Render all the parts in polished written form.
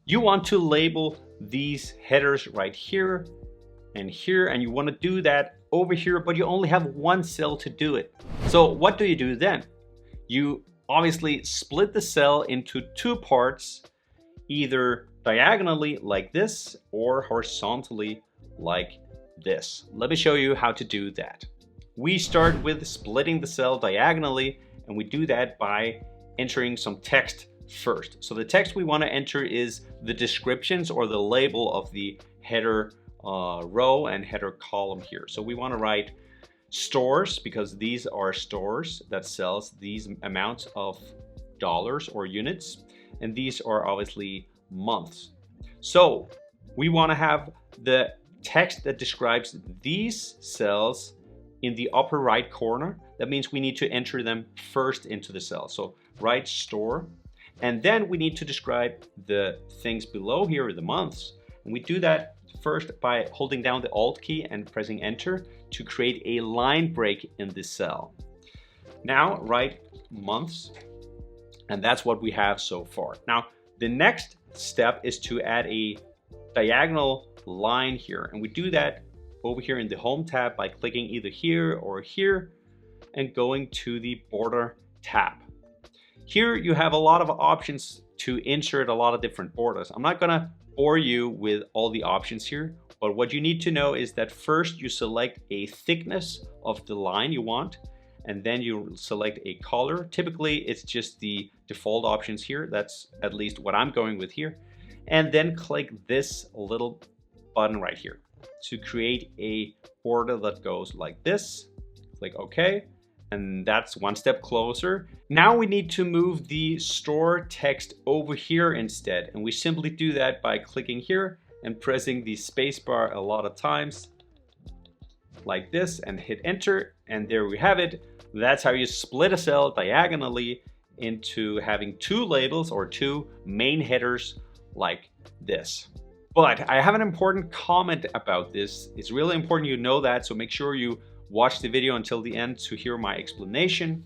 You want to label these headers right here, and you want to do that over here, but you only have one cell to do it. So what do you do then? You obviously split the cell into two parts, either diagonally like this or horizontally like this. Let me show you how to do that. We start with splitting the cell diagonally, and we do that by entering some text first. So the text we want to enter is the descriptions or the label of the header row and header column here. So we want to write stores, because these are stores that sells these amounts of dollars or units, and these are obviously months. So we want to have the text that describes these cells in the upper right corner. That means we need to enter them first into the cell. So write store, and then we need to describe the things below here, the months, and we do that first by holding down the Alt key and pressing enter to create a line break in this cell. Now write months, and that's what we have so far. Now the next step is to add a diagonal line here, and we do that over here in the Home tab by clicking either here or here and going to the Border tab. Here you have a lot of options to insert a lot of different borders. I'm not gonna bore you with all the options here, but what you need to know is that first you select a thickness of the line you want, and then you select a color. Typically it's just the default options here. That's at least what I'm going with here. And then click this little button right here to create a border that goes like this. Click OK, and that's one step closer. Now we need to move the store text over here instead, and we simply do that by clicking here and pressing the spacebar a lot of times like this and hit enter, and there we have it. That's how you split a cell diagonally into having two labels or two main headers like this. But I have an important comment about this. It's really important you know that, so make sure you watch the video until the end to hear my explanation.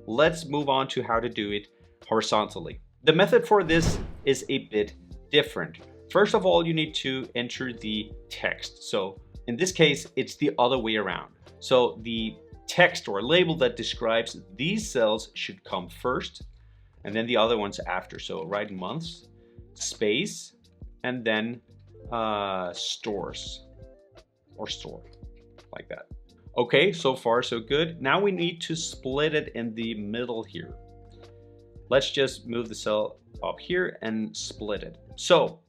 Let's move on to how to do it horizontally. The method for this is a bit different. First of all, you need to enter the text. So in this case, it's the other way around. So the text or label that describes these cells should come first, and then the other ones after. So write months, space, and then stores or store, like that. Okay, so far so good. Now we need to split it in the middle here. Let's just move the cell up here and split it. So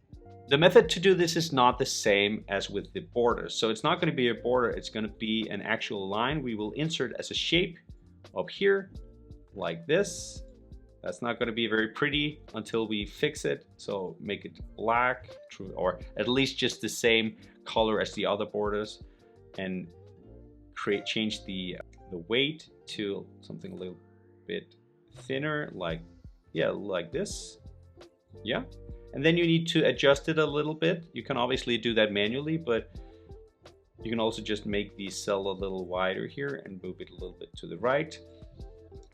the method to do this is not the same as with the border. So it's not going to be a border, it's going to be an actual line we will insert as a shape up here like this. That's not going to be very pretty until we fix it. So make it black, or at least just the same color as the other borders, and change the weight to something a little bit thinner, like this. Yeah. And then you need to adjust it a little bit. You can obviously do that manually, but you can also just make the cell a little wider here and move it a little bit to the right.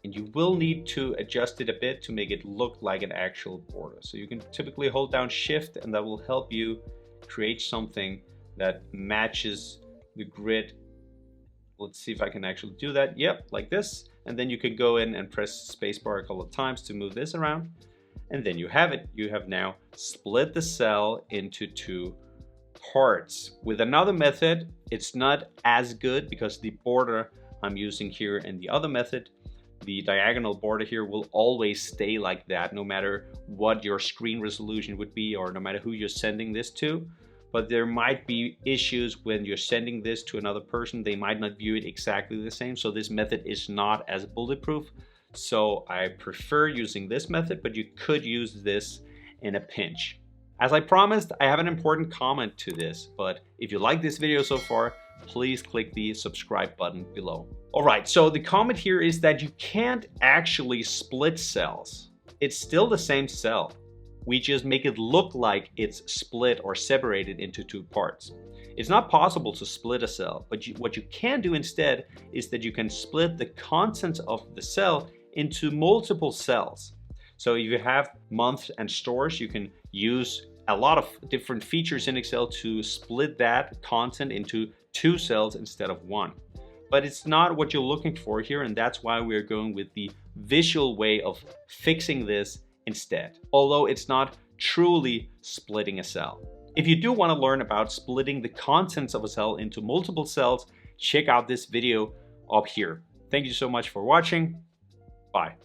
And you will need to adjust it a bit to make it look like an actual border. So you can typically hold down Shift, and that will help you create something that matches the grid. Let's see if I can actually do that. Yep, like this. And then you can go in and press spacebar a couple of times to move this around. And then you have it. You have now split the cell into two parts. With another method, it's not as good because the border I'm using here in the other method, the diagonal border here, will always stay like that no matter what your screen resolution would be or no matter who you're sending this to. But there might be issues when you're sending this to another person. They might not view it exactly the same. So this method is not as bulletproof. So I prefer using this method, but you could use this in a pinch. As I promised, I have an important comment to this, but if you like this video so far, please click the subscribe button below. All right, so the comment here is that you can't actually split cells. It's still the same cell. We just make it look like it's split or separated into two parts. It's not possible to split a cell, but what you can do instead is that you can split the contents of the cell into multiple cells. So if you have months and stores, you can use a lot of different features in Excel to split that content into 2 cells instead of 1. But it's not what you're looking for here, and that's why we're going with the visual way of fixing this instead, although it's not truly splitting a cell. If you do want to learn about splitting the contents of a cell into multiple cells, check out this video up here. Thank you so much for watching. Bye.